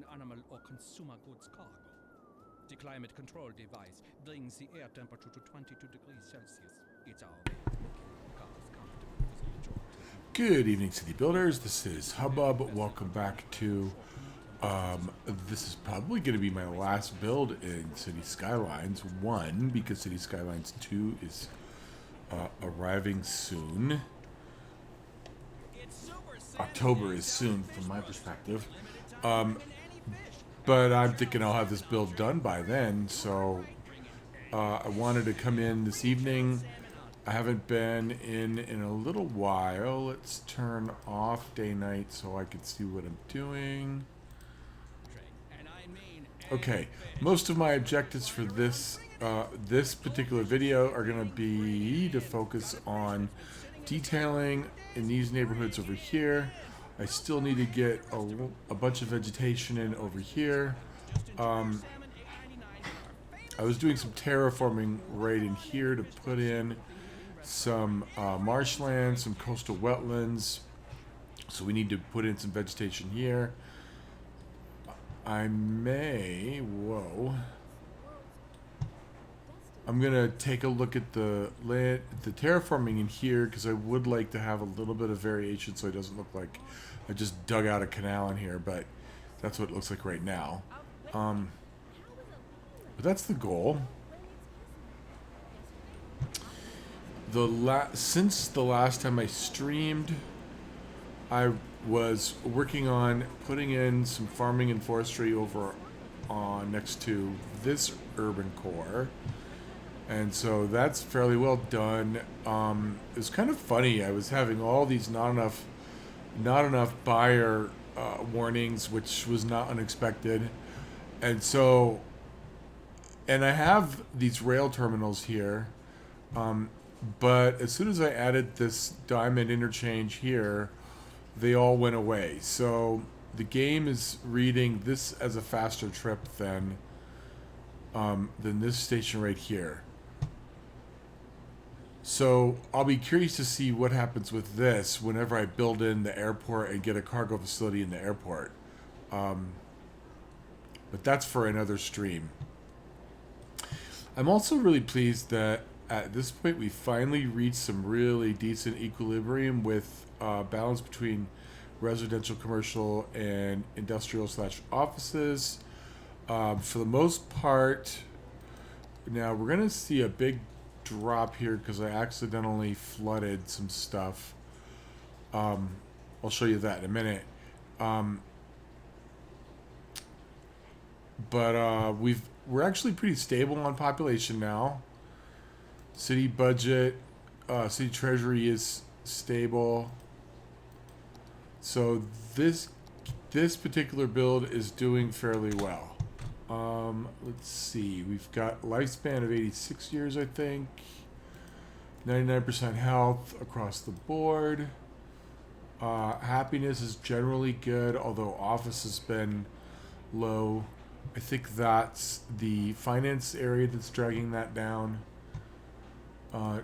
an animal or consumer goods cargo. The climate control device brings the air temperature to 22 degrees Celsius. It's our way of making cars comfortable for the majority of you. Good evening, City Builders. This is Hubbub. Welcome back to. This is probably going to be my last build in City Skylines 1 because City Skylines 2 is arriving soon. October is soon from my perspective. But I'm thinking I'll have this build done by then, so I wanted to come in this evening. I haven't been in a little while. Let's turn off day night so I can see what I'm doing. Okay, most of my objectives for this this particular video are going to be to focus on detailing in these neighborhoods over here. I still need to get a bunch of vegetation in over here. I was doing some terraforming right in here to put in some marshland, some coastal wetlands. So we need to put in some vegetation here. I may, I'm gonna take a look at the terraforming in here because I would like to have a little bit of variation so it doesn't look like I just dug out a canal in here, but that's what it looks like right now. But that's the goal. Since the last time I streamed, I was working on putting in some farming and forestry over on next to this urban core. And so that's fairly well done. It was kind of funny. I was having all these not enough buyer warnings, which was not unexpected. And so, and I have these rail terminals here. But as soon as I added this diamond interchange here, they all went away. So the game is reading this as a faster trip than this station right here. So I'll be curious to see what happens with this whenever I build in the airport and get a cargo facility in the airport. But that's for another stream. I'm also really pleased that at this point we finally reached some really decent equilibrium with balance between residential, commercial, and industrial / offices. For the most part, now we're going to see a big drop here because I accidentally flooded some stuff. I'll show you that in a minute. But we're actually pretty stable on population now. City budget, city treasury is stable. So this particular build is doing fairly well. Let's see. We've got lifespan of 86 years, I think. 99% health across the board. Happiness is generally good, although office has been low. I think that's the finance area that's dragging that down.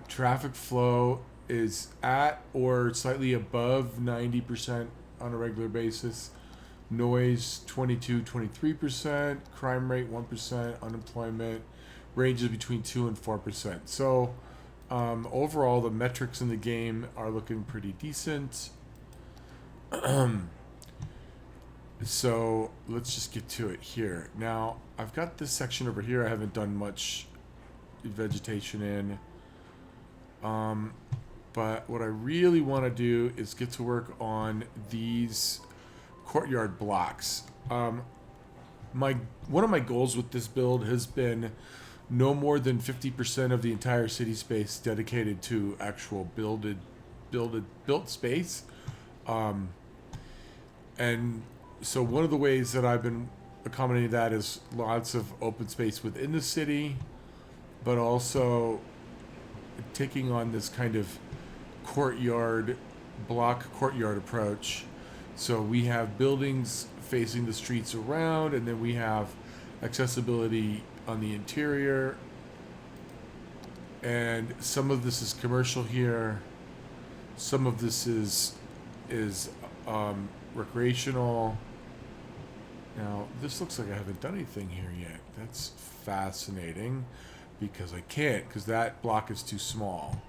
Traffic flow is at or slightly above 90% on a regular basis. Noise 22-23%, crime rate 1%, unemployment ranges between 2 and 4%. So overall the metrics in the game are looking pretty decent. So let's just get to it here. Now I've got this section over here I haven't done much vegetation in. But what I really want to do is get to work on these courtyard blocks. One of my goals with this build has been no more than 50% of the entire city space dedicated to actual built space. And so one of the ways that I've been accommodating that is lots of open space within the city, but also taking on this kind of courtyard approach. So we have buildings facing the streets around, and then we have accessibility on the interior. And some of this is commercial here. Some of this is recreational. Now, this looks like I haven't done anything here yet. That's fascinating because I can't, because that block is too small.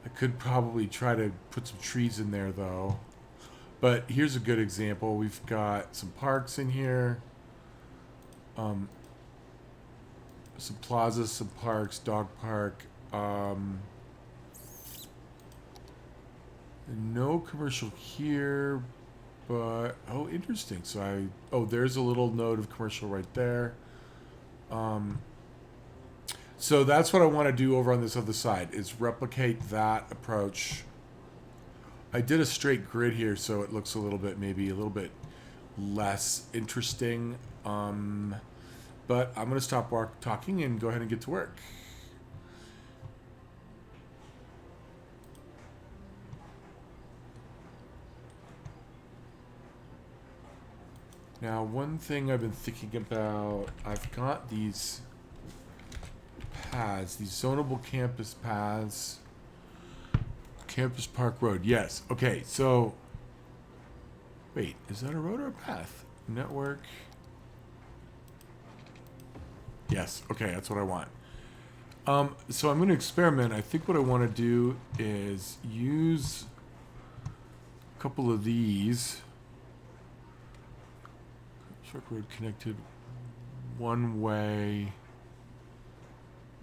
I could probably try to put some trees in there, though. But here's a good example. We've got some parks in here. Some plazas, some parks, dog park. No commercial here, but oh, interesting. So there's a little node of commercial right there. So that's what I want to do over on this other side, is replicate that approach. I did a straight grid here, so it looks a little bit, maybe a little bit less interesting. But I'm going to stop talking and go ahead and get to work. Now, one thing I've been thinking about, I've got these paths, these zonable campus paths. Campus Park Road, yes. Okay, so, wait, is that a road or a path? Network. Yes, okay, that's what I want. So I'm going to experiment. I think what I want to do is use a couple of these. Truck road connected one way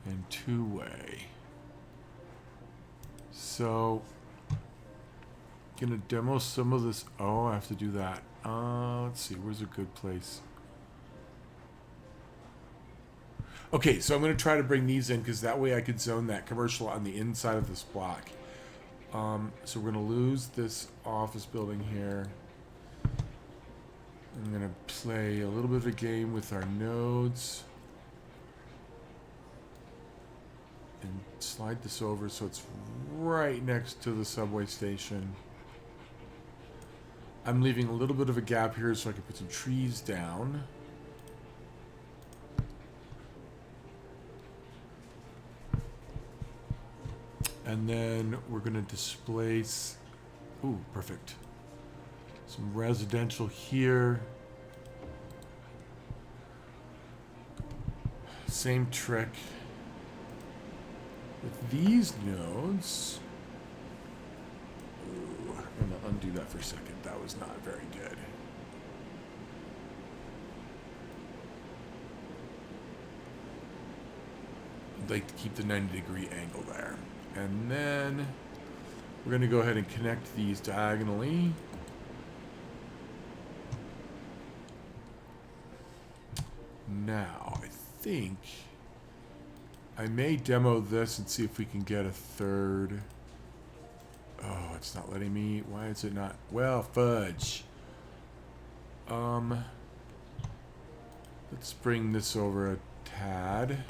and two way. So, gonna demo some of this. Oh, I have to do that. Let's see, where's a good place? Okay, so I'm gonna try to bring these in because that way I could zone that commercial on the inside of this block. So we're gonna lose this office building here. I'm gonna play a little bit of a game with our nodes. And slide this over so it's right next to the subway station. I'm leaving a little bit of a gap here so I can put some trees down. And then we're going to displace, ooh, perfect. Some residential here. Same trick. With these nodes, ooh, I'm going to undo that for a second. That was not very good. I'd like to keep the 90-degree angle there. And then we're going to go ahead and connect these diagonally. Now, I think I may demo this and see if we can get a third. Oh, it's not letting me. Why is it not? Well, fudge. Let's bring this over a tad.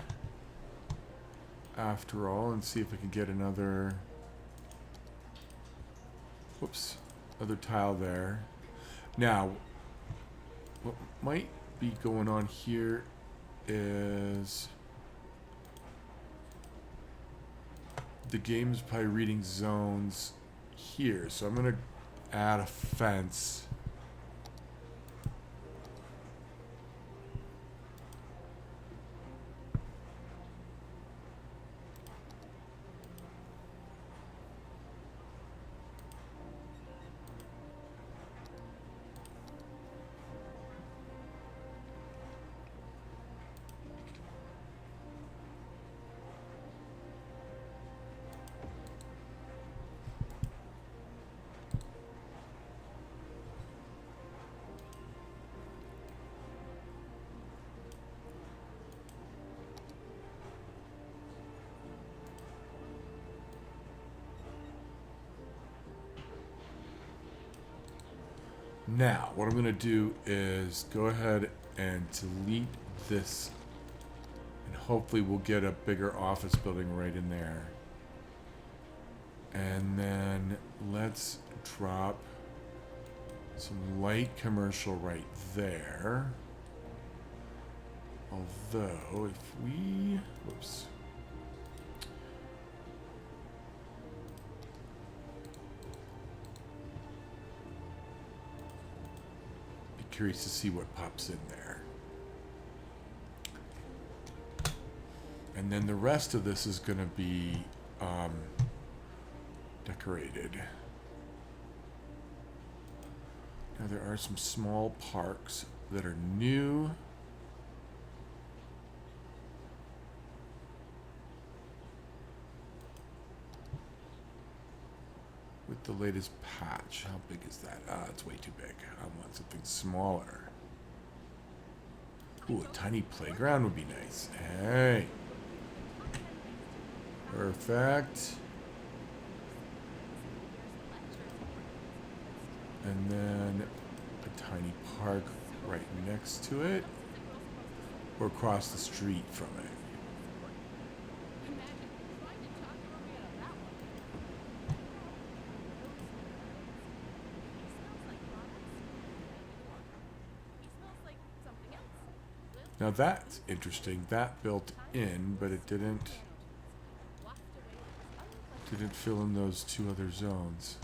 After all, and see if we can get another. Whoops. Other tile there. Now, what might be going on here is the game is probably reading zones here, so I'm gonna add a fence. Now, what I'm going to do is go ahead and delete this, and hopefully we'll get a bigger office building right in there. And then let's drop some light commercial right there. Although, if we, whoops. curious to see what pops in there. And then the rest of this is going to be decorated. Now there are some small parks that are new. With the latest patch. How big is that? Ah, it's way too big. I want something smaller. Ooh, a tiny playground would be nice. Hey. Perfect. And then a tiny park right next to it. Or across the street from it. Now that's interesting. That built in, but it didn't fill in those two other zones.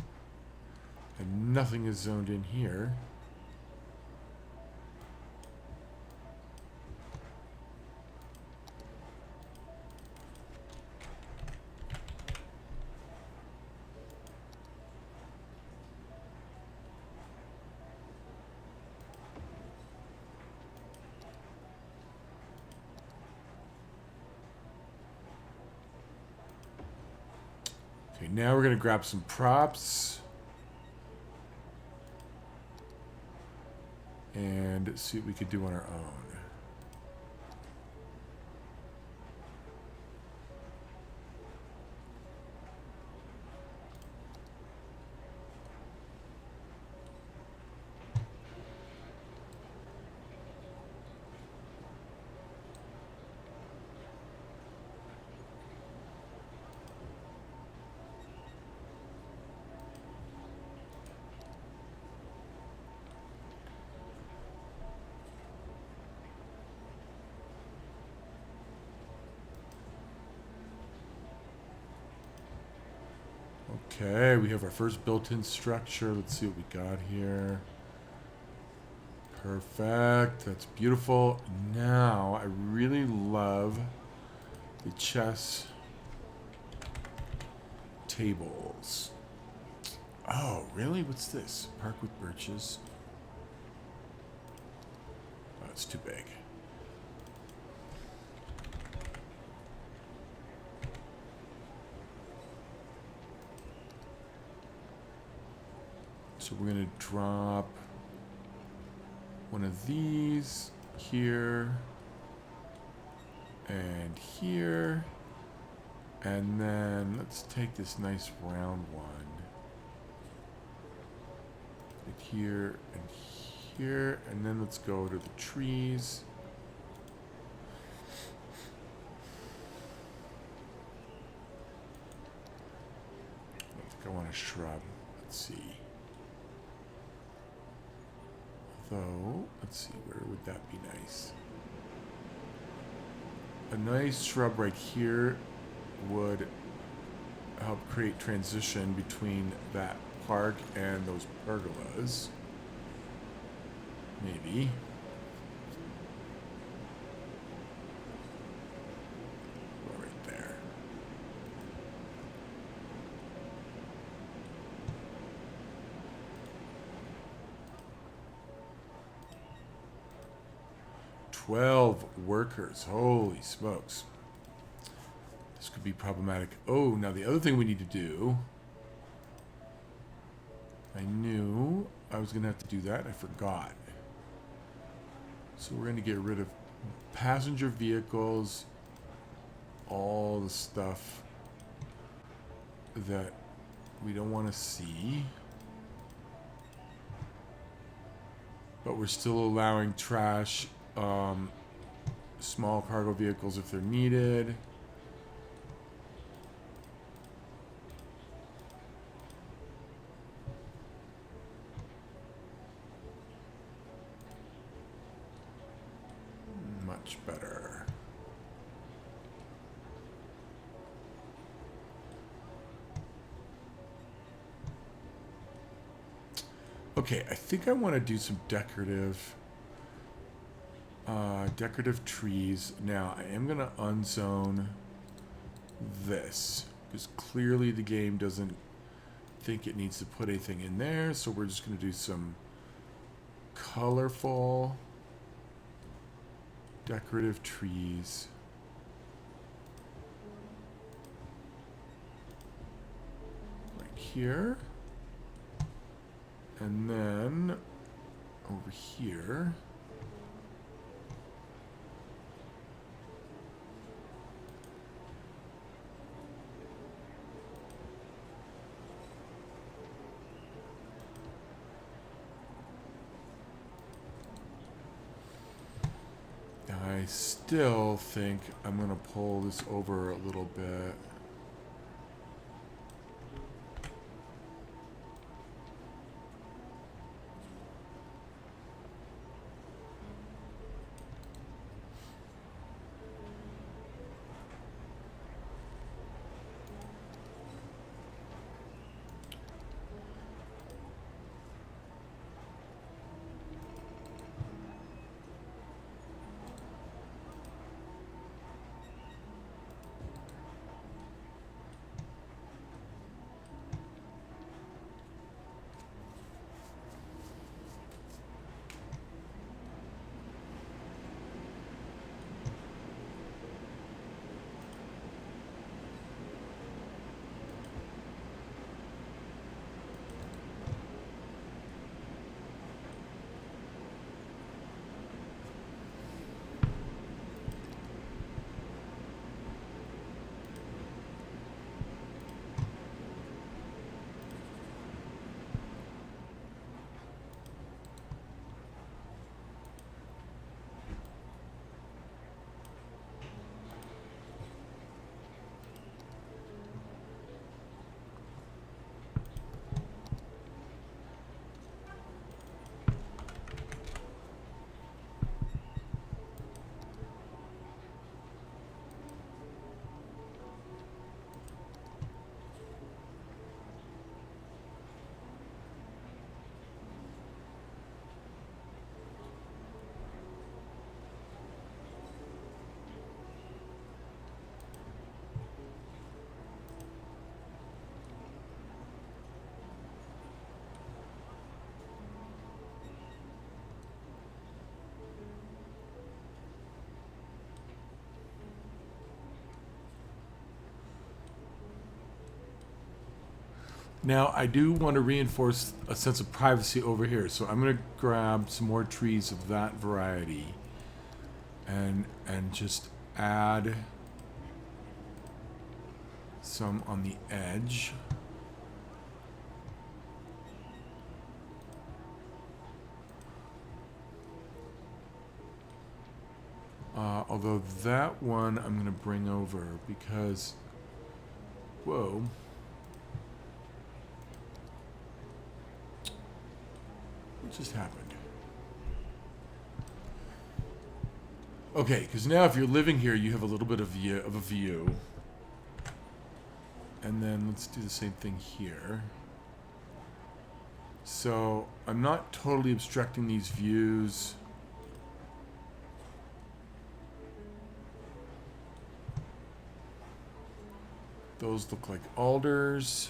And nothing is zoned in here. Okay, now we're going to grab some props. And see what we could do on our own. Okay, we have our first built-in structure. Let's see what we got here. Perfect. That's beautiful. Now, I really love the chess tables. Oh, really? What's this? Park with birches. Oh, it's too big. So we're going to drop one of these here and here. And then let's take this nice round one. Right here and here. And then let's go to the trees. Let's go on a shrub. Let's see. Though, let's see, where would that be nice? A nice shrub right here would help create transition between that park and those pergolas. Maybe. Right there. $12 workers. Holy smokes. This could be problematic. Oh, now the other thing we need to do. I knew I was going to have to do that. I forgot. So we're going to get rid of passenger vehicles. All the stuff that we don't want to see. But we're still allowing trash. Small cargo vehicles if they're needed. Much better. Okay, I think I want to do some decorative trees. Now, I am going to unzone this because clearly the game doesn't think it needs to put anything in there, so we're just going to do some colorful decorative trees. Right here. And then over here. I still think I'm going to pull this over a little bit. Now, I do want to reinforce a sense of privacy over here, so I'm going to grab some more trees of that variety and just add some on the edge. Although that one I'm going to bring over because, whoa. What just happened? Okay, because now if you're living here, you have a little bit of a view. And then let's do the same thing here. So I'm not totally obstructing these views. Those look like alders.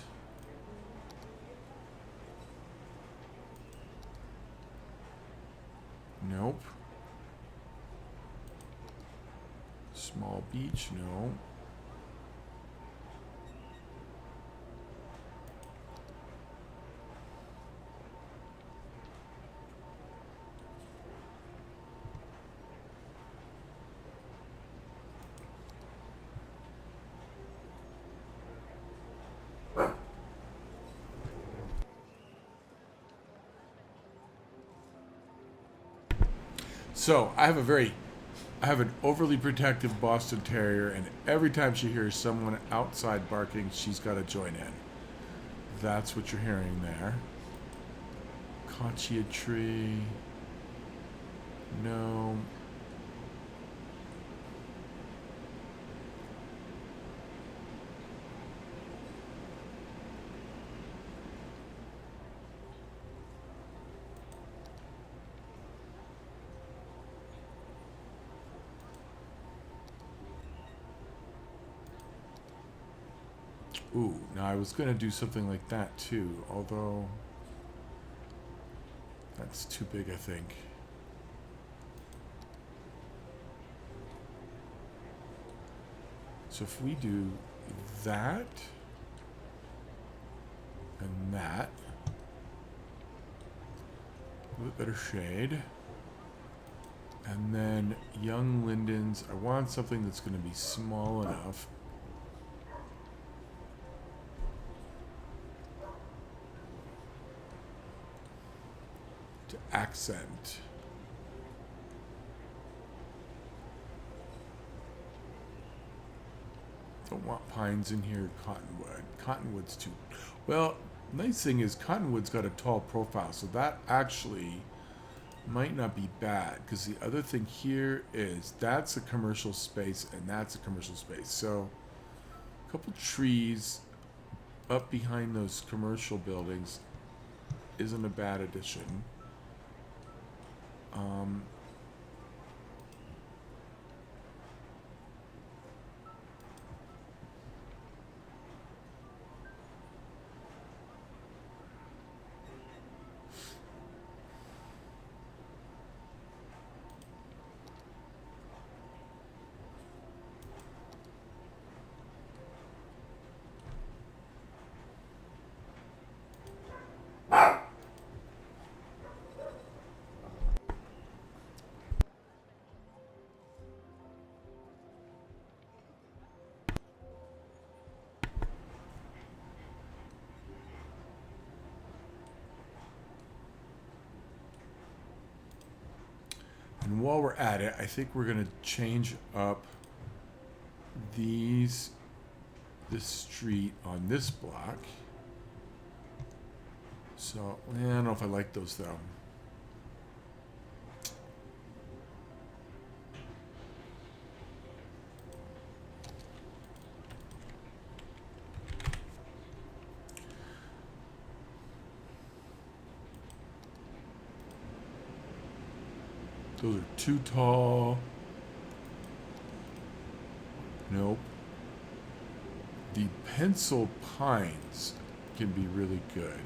Nope. Small beach, no. So I have an overly protective Boston Terrier, and every time she hears someone outside barking, she's got to join in. That's what you're hearing there. Conchia tree. No. Ooh, now I was gonna do something like that too, although that's too big, I think. So if we do that and that, a little bit better shade. And then young lindens, I want something that's going to be small enough. To accent. Don't want pines in here, cottonwood. Cottonwood's too... Well, nice thing is cottonwood's got a tall profile, so that actually might not be bad, because the other thing here is that's a commercial space and that's a commercial space. So a couple trees up behind those commercial buildings isn't a bad addition. And while we're at it, I think we're going to change up this street on this block. So, I don't know if I like those though. Those are too tall. Nope. The pencil pines can be really good.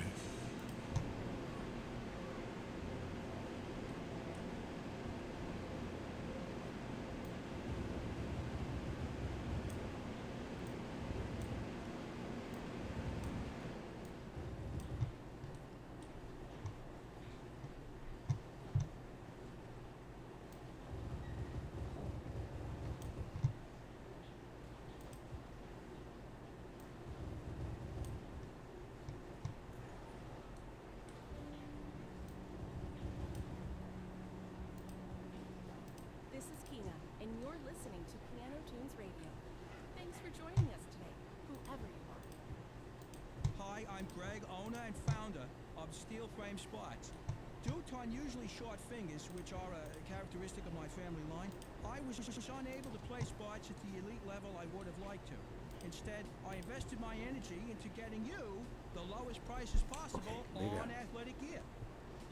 I'm Greg, owner and founder of Steel Frame Spots. Due to unusually short fingers, which are a characteristic of my family line, I was unable to play spots at the elite level I would have liked to. Instead, I invested my energy into getting you the lowest prices possible on athletic gear.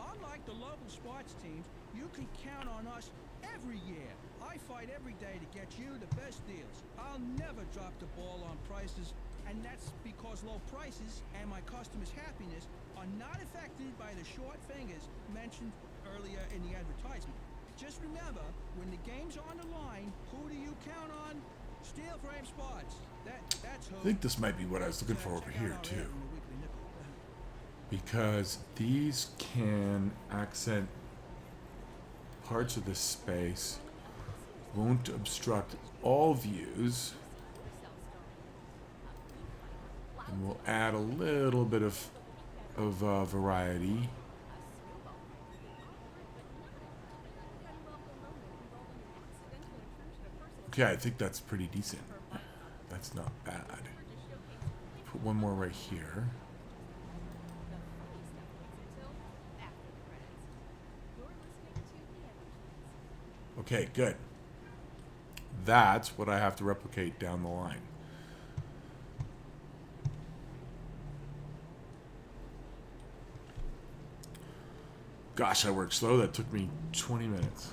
Unlike the local sports teams, you can count on us every year. I fight every day to get you the best deals. I'll never drop the ball on prices, and that's because low prices and my customers' happiness are not affected by the short fingers mentioned earlier in the advertisement. Just remember, when the game's on the line, who do you count on? Steel Frame Spots. That's who. I think this might be what I was looking for over here too. Because these can accent parts of this space, won't obstruct all views, and will add a little bit of variety. Okay, I think that's pretty decent. That's not bad. Put one more right here. Okay, good. That's what I have to replicate down the line. Gosh, I worked slow. That took me 20 minutes.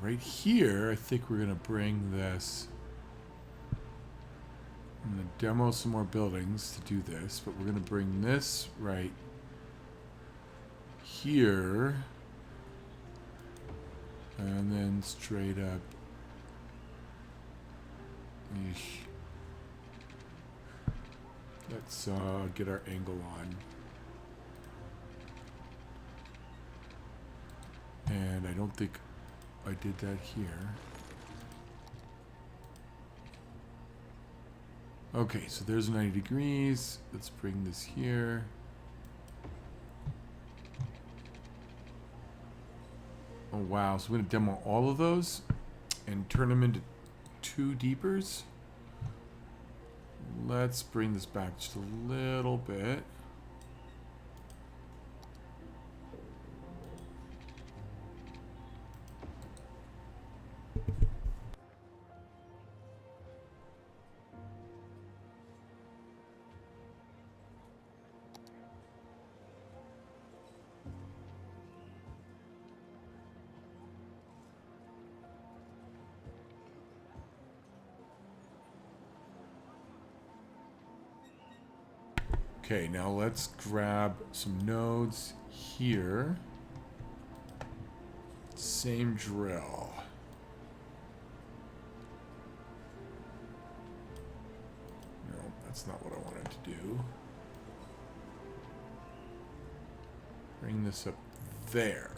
right here, I think we're gonna bring this. I'm gonna demo some more buildings to do this, but we're gonna bring this right here, and then straight up. Eesh. Let's get our angle on. And I don't think I did that here. Okay, so there's 90 degrees. Let's bring this here. Oh wow, so we're gonna demo all of those and turn them into 2 deepers. Let's bring this back just a little bit. Okay, now let's grab some nodes here. Same drill. No, that's not what I wanted to do. Bring this up there.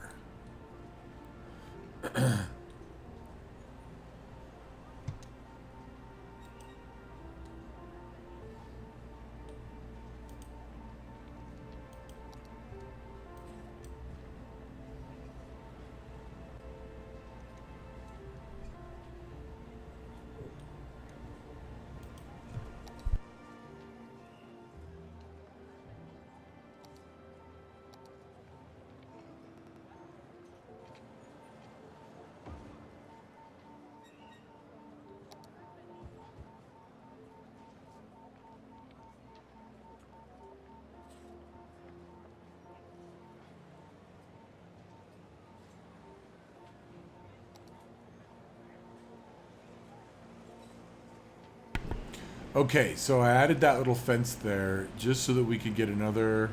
Okay, so I added that little fence there just so that we could get another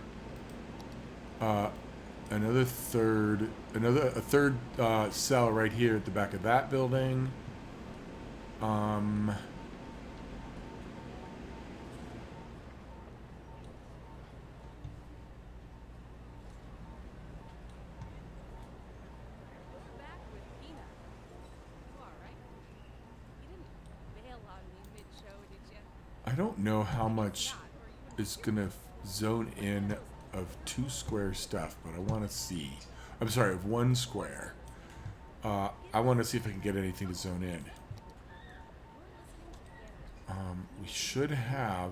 third cell right here at the back of that building. I don't know how much is gonna zone in of 2 square stuff, but I want to see. I'm sorry, of 1 square. I want to see if I can get anything to zone in. We should have.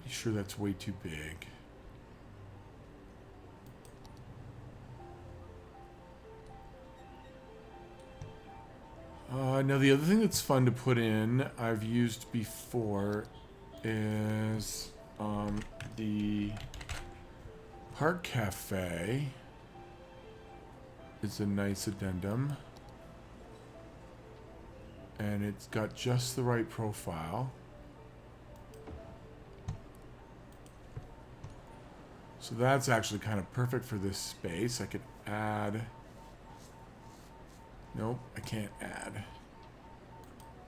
Pretty sure that's way too big. Now the other thing that's fun to put in, I've used before, is the Park Cafe. is a nice addendum. And it's got just the right profile. So that's actually kind of perfect for this space. I could add... Nope, I can't add.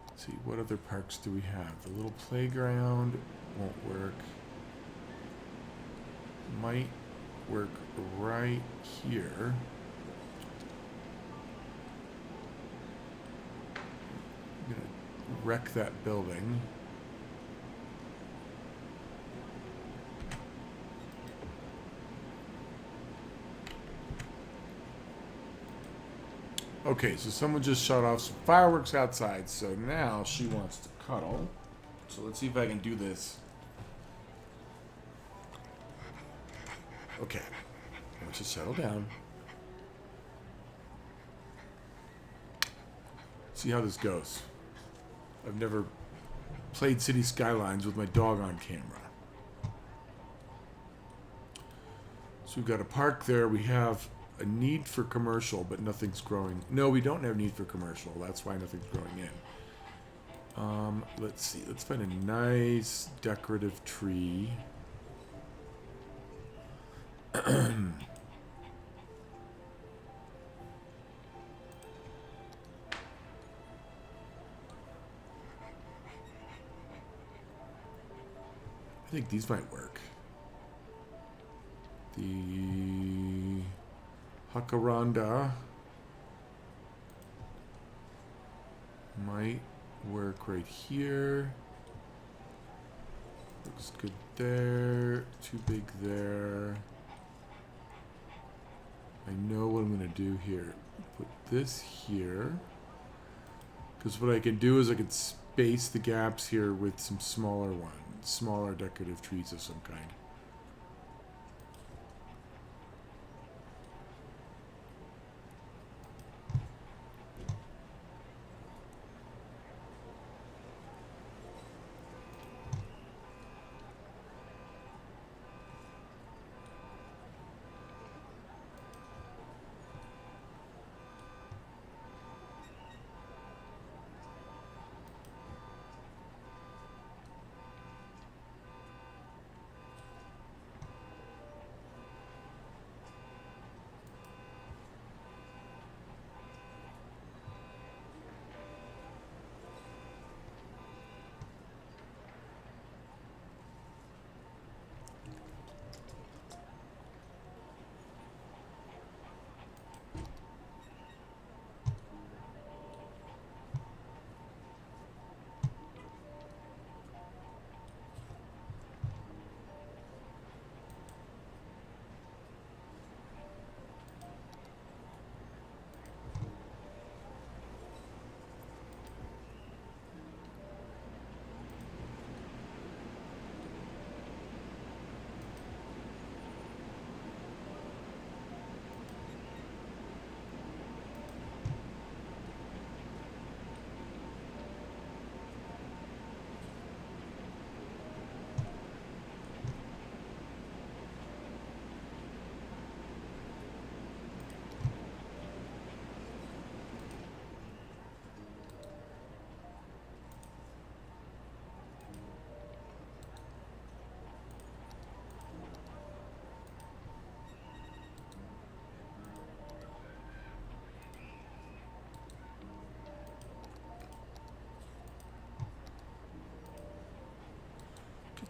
Let's see, what other parks do we have? The little playground won't work. Might work right here. I'm gonna wreck that building. Okay, so someone just shut off some fireworks outside, so now she wants to cuddle. So let's see if I can do this. Okay, let's just settle down. See how this goes. I've never played City Skylines with my dog on camera. So we've got a park there. We have a need for commercial, but nothing's growing. No, we don't have need for commercial. That's why nothing's growing in. Let's see. Let's find a nice decorative tree. I think these might work. The Jacaranda might work right here. Looks good there. Too big there. I know what I'm going to do here. Put this here. Because what I can do is I can space the gaps here with some smaller ones. Smaller decorative trees of some kind.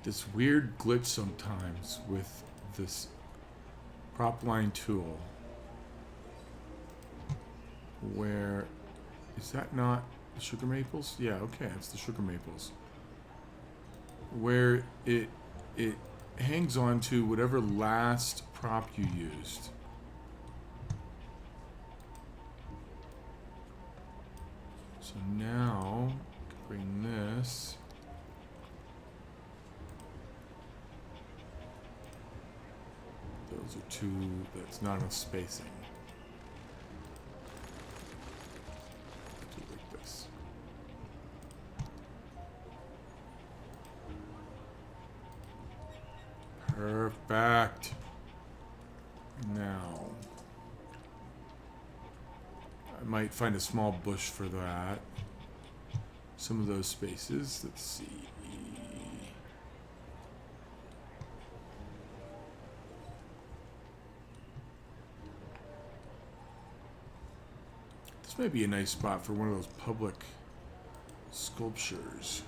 This weird glitch sometimes with this prop line tool where is that not the sugar maples? Yeah, okay, it's the sugar maples. Where it hangs on to whatever last prop you used. So now I can bring this. Those are two, that's not enough spacing. Do it like this. Perfect. Now, I might find a small bush for that. Some of those spaces. Let's see. This might be a nice spot for one of those public sculptures.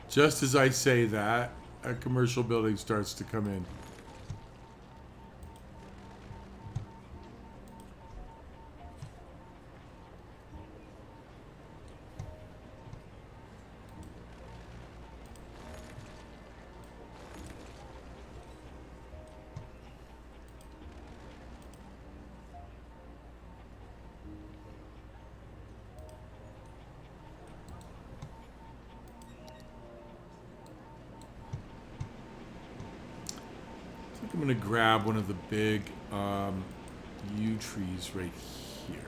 Just as I say that, a commercial building starts to come in. I'm going to grab one of the big yew trees right here.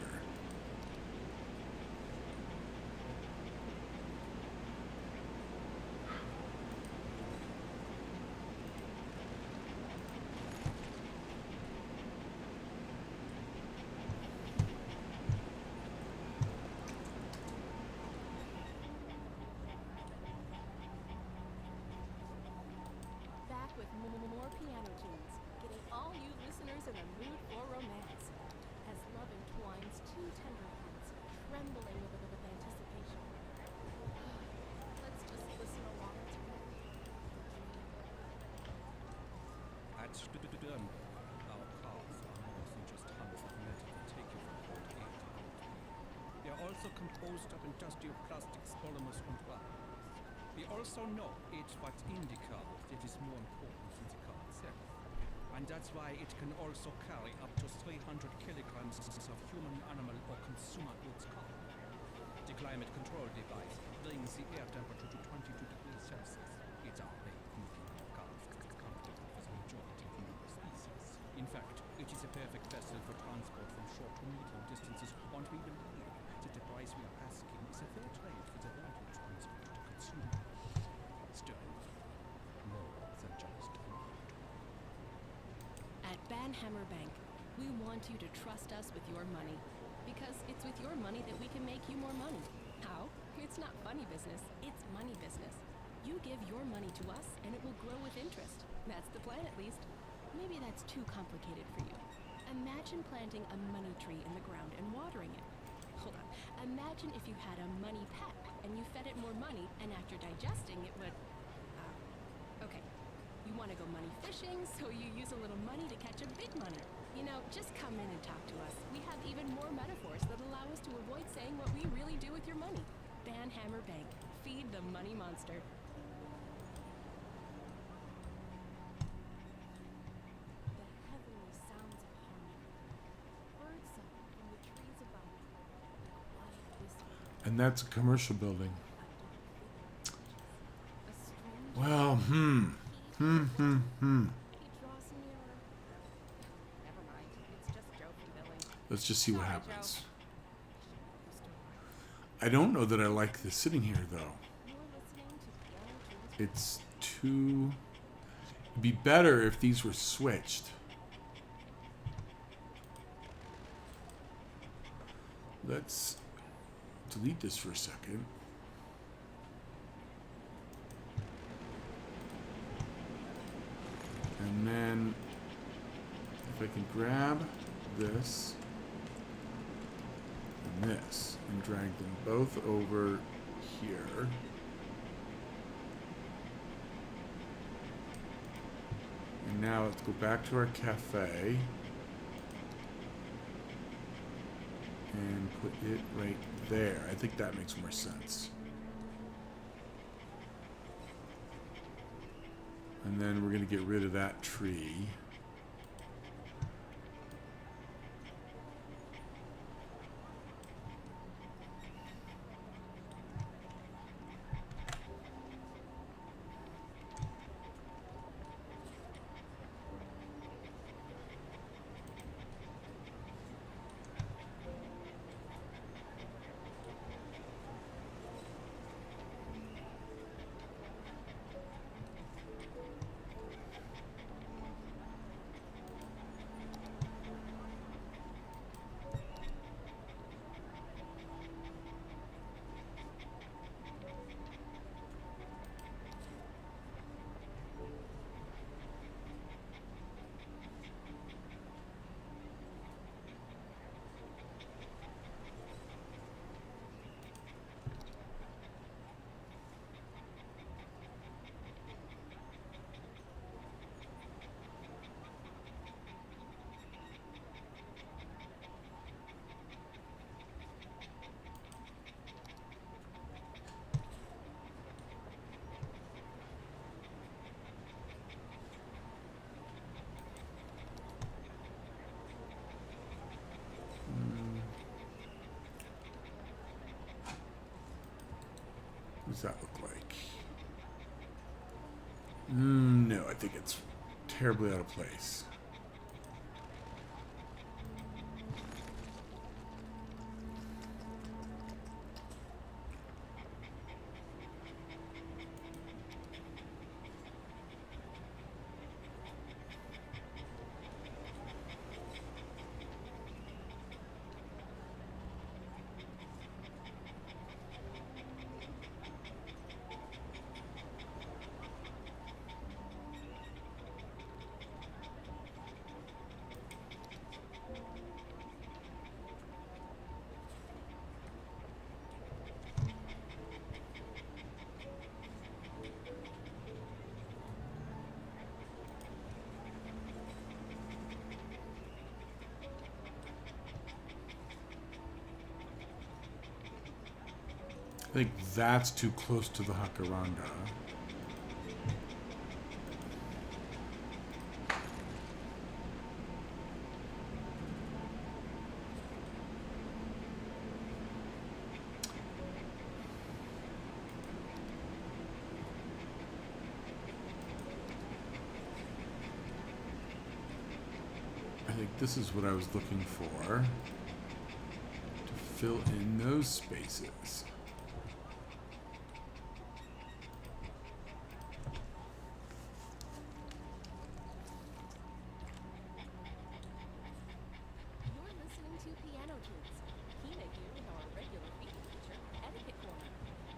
Back with more piano tunes, getting all you listeners in the mood for romance. As love entwines two tender hearts, trembling with anticipation. Let's just listen along together. At Sturm, our cars are more than just hunts of metal that take you from point A to point B. They are also composed of industrial plastics, polymers, and wires. We also know it's what's in the car that is more important than the car itself. And that's why it can also carry up to 300 kilograms of human, animal, or consumer goods cargo. The climate control device brings the air temperature to 22 degrees Celsius. It's our way of making our cars comfortable for the majority of human species. In fact, it is a perfect vessel for transport from short to medium distances, and we believe that the price we are asking is a fair trade for the value transferred to consumers. Still, more than just a mark. At Banhammer Bank, we want you to trust us with your money. Because it's with your money that we can make you more money. How? It's not funny business, it's money business. You give your money to us and it will grow with interest. That's the plan, at least. Maybe that's too complicated for you. Imagine planting a money tree in the ground and watering it. Hold on. Imagine if you had a money pet and you fed it more money, and after digesting it would... okay. You want to go money fishing, so you use a little money to catch a big money. You know, just come in and talk to us. We have even more metaphors that allow us to avoid saying what we really do with your money. Banhammer Bank. Feed the money monster. The heavenly sounds of harmony. Birdsong from the trees above. Quiet whisper. And that's a commercial building. A strange Well, He draws nearer. Never mind. It's just Joe from Billing. Let's just see what Sorry, happens. Joe. I don't know that I like this sitting here, though. You're listening to Piano Tunes. It's too... It'd be better if these were switched. Let's delete this for a second. And then if I can grab this and this and drag them both over here. And now let's go back to our cafe and put it right there. I think that makes more sense. And then we're going to get rid of that tree. What does that look like? No, I think it's terribly out of place. I think that's too close to the Jacaranda. I think this is what I was looking for to fill in those spaces. You're listening to Piano Kids. Hina here with our regular feature feature, Etiquette Corner.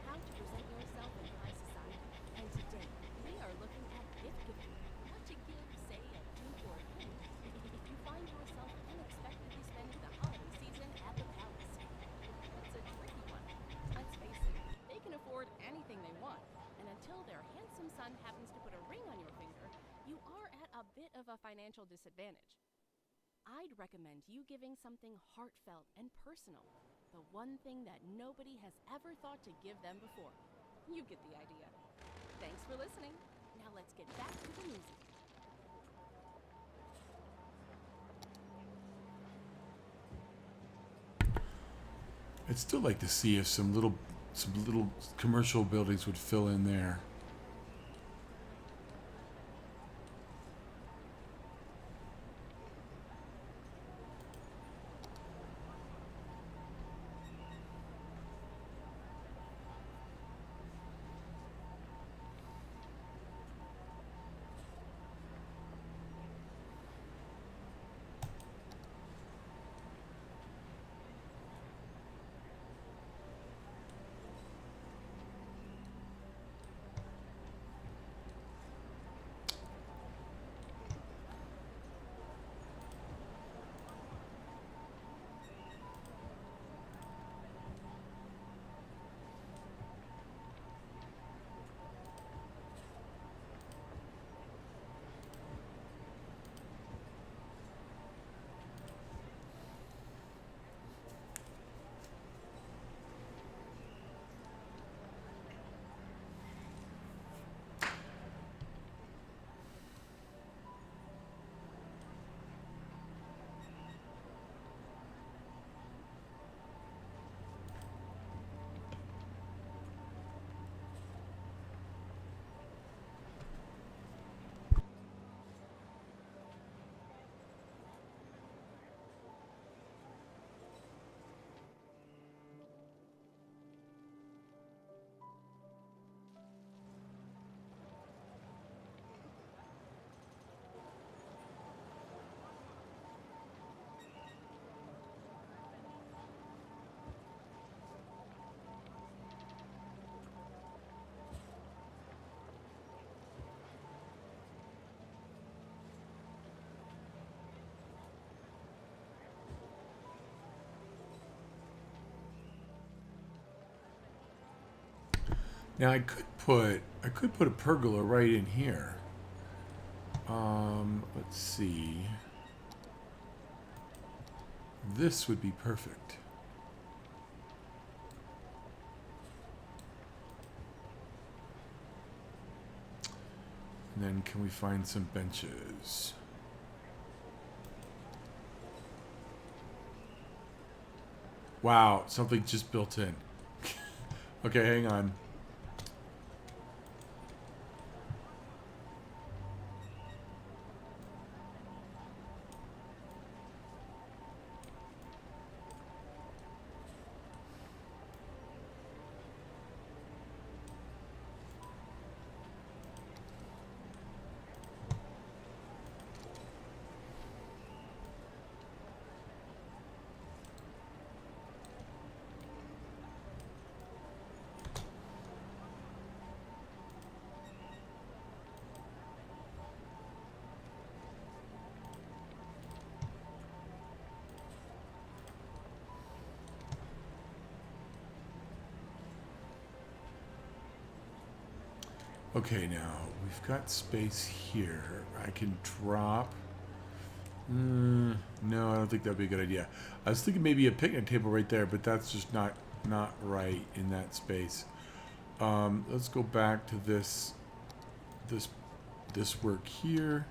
How to present yourself in high society. And today, we are looking at gift giving. What to give, say, a drink or a hint if you find yourself unexpectedly spending the holiday season at the palace. It's a tricky one. Let's face it, they can afford anything they want. And until their handsome son happens to put a ring on your finger, you are at a bit of a financial disadvantage. I'd recommend you giving something heartfelt and personal. The one thing that nobody has ever thought to give them before. You get the idea. Thanks for listening. Now let's get back to the music. I'd still like to see if some little commercial buildings would fill in there. Now I could put a pergola right in here. Let's see. This would be perfect. And then can we find some benches? Wow, something just built in. Okay, hang on. Okay, now we've got space here. I can drop. No, I don't think that'd be a good idea. I was thinking maybe a picnic table right there, but that's just not right in that space. Let's go back to this work here.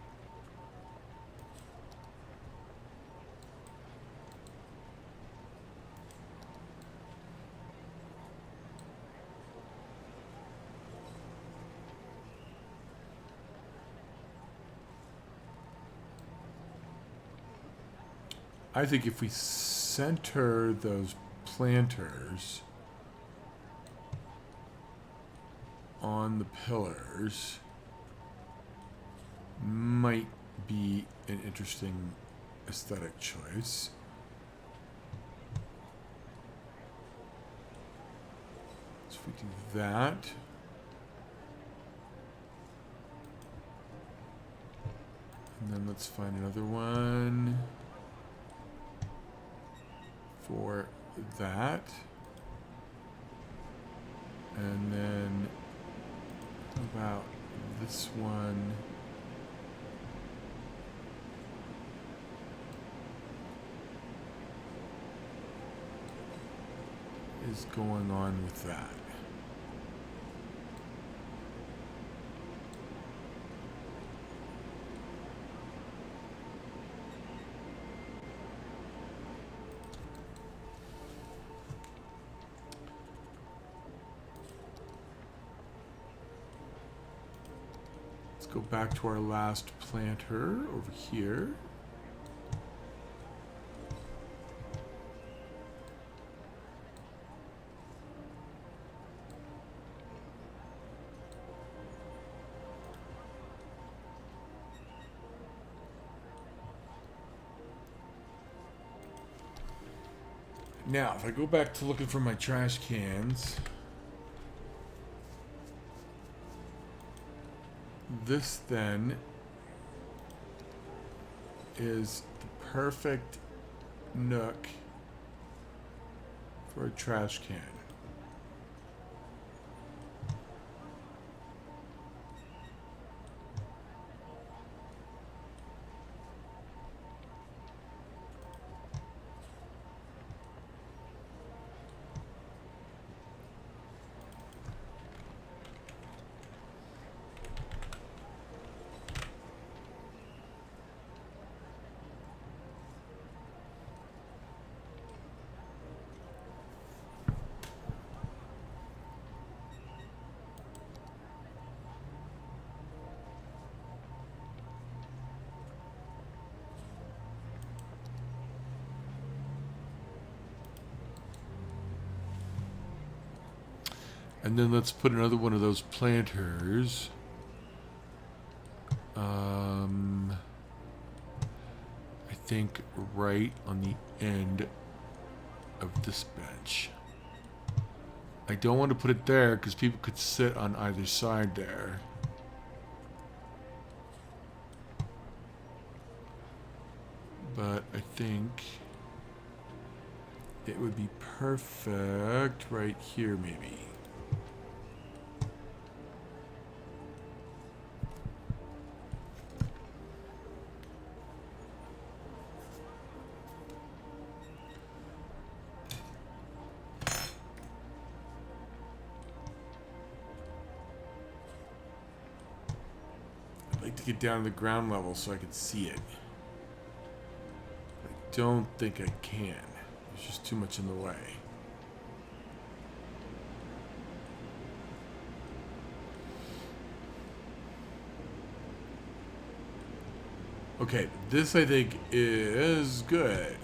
I think if we center those planters on the pillars, might be an interesting aesthetic choice. So if we do that, and then let's find another one for that. And then how about this one? Is going on with that. Go back to our last planter over here. Now, if I go back to looking for my trash cans, this then is the perfect nook for a trash can. And then let's put another one of those planters. I think right on the end of this bench. I don't want to put it there because people could sit on either side there. But I think it would be perfect right here, maybe. To get down to the ground level so I can see it. I don't think I can. There's just too much in the way. Okay, this I think is good.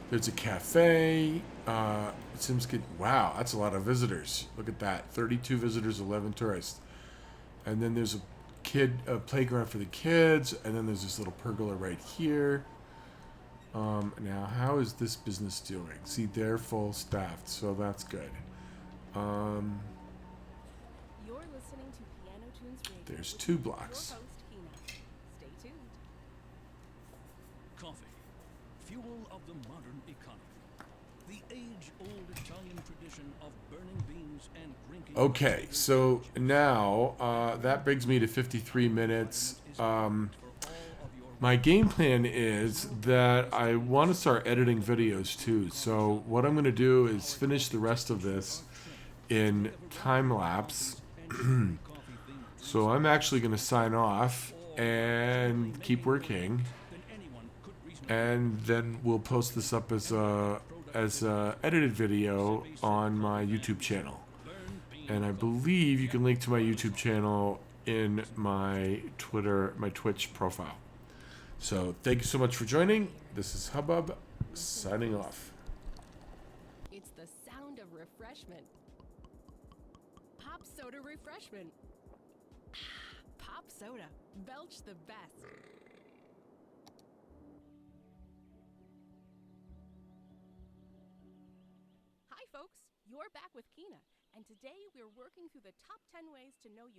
There's a cafe. It seems good. Wow, that's a lot of visitors. Look at that. 32 visitors, 11 tourists. And then there's a playground for the kids. And then there's this little pergola right here. Now, how is this business doing? See, they're full staffed, so that's good. You're listening to Piano Tunes Radio. There's 2 blocks. Your host, Hina. Stay tuned. Coffee, fuel of the modern economy. The age-old Italian tradition of burning beans and drinking. Okay, so now that brings me to 53 minutes. My game plan is that I want to start editing videos too. So what I'm going to do is finish the rest of this in time lapse. So I'm actually going to sign off and keep working, and then we'll post this up as a edited video on my YouTube channel. And I believe you can link to my YouTube channel in my Twitch profile. So thank you so much for joining. This is Hubbub signing off. It's the sound of refreshment. Pop soda refreshment. Pop soda. Belch the best. Hi folks, you're back with Kina, and today we're working through the top 10 ways to know you